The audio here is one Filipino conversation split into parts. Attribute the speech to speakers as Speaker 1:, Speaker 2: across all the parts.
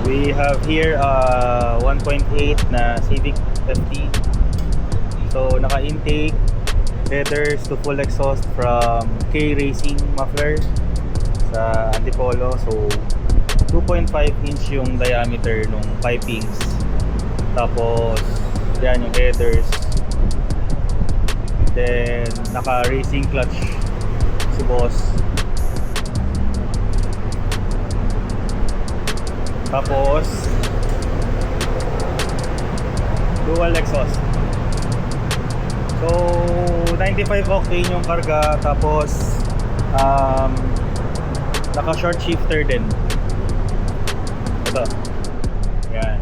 Speaker 1: We have here 1.8 na Civic FT. So naka-intake, headers to full exhaust from K Racing muffler sa Antipolo. So 2.5 inch yung diameter nung pipings. Tapos yan yung headers. Then naka-racing clutch si boss. Tapos dual exhaust. So 95 octane yung karga. Tapos naka short shifter din. Ito. Yan.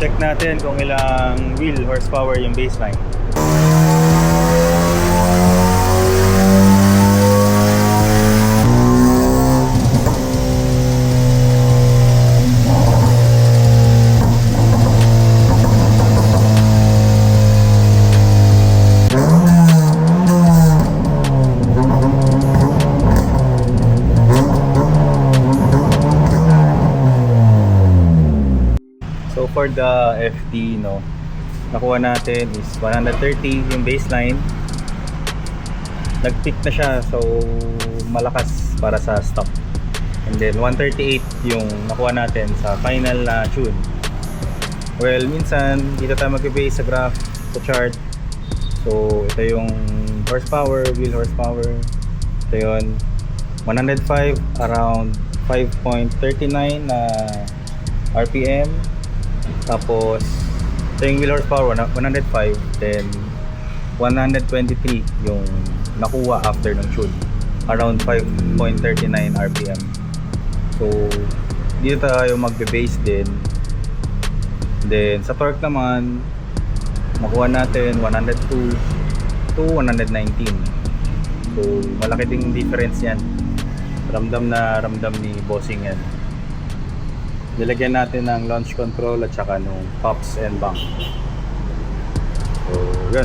Speaker 1: Check natin kung ilang wheel horsepower yung baseline. So for the FT, no, nakuha natin is 130 yung baseline. Nag-peak na siya, so malakas para sa stop. And then 138 yung nakuha natin sa final na tune. Well, minsan dito tayo mag-base sa graph, sa chart. So ito yung horsepower, wheel horsepower. Ito yun, 105 around 5.39 na RPM. Tapos ito yung wheel horsepower 105, then 123 yung nakuha after ng tune, around 5.39 RPM. So dito tayo magbe-base din. Then sa torque naman nakuha natin 102 to 119. So malaki ding difference yan. Ramdam na ramdam ni bossing yan. Nilagyan natin ng launch control at saka nung pops and bump. So, yun.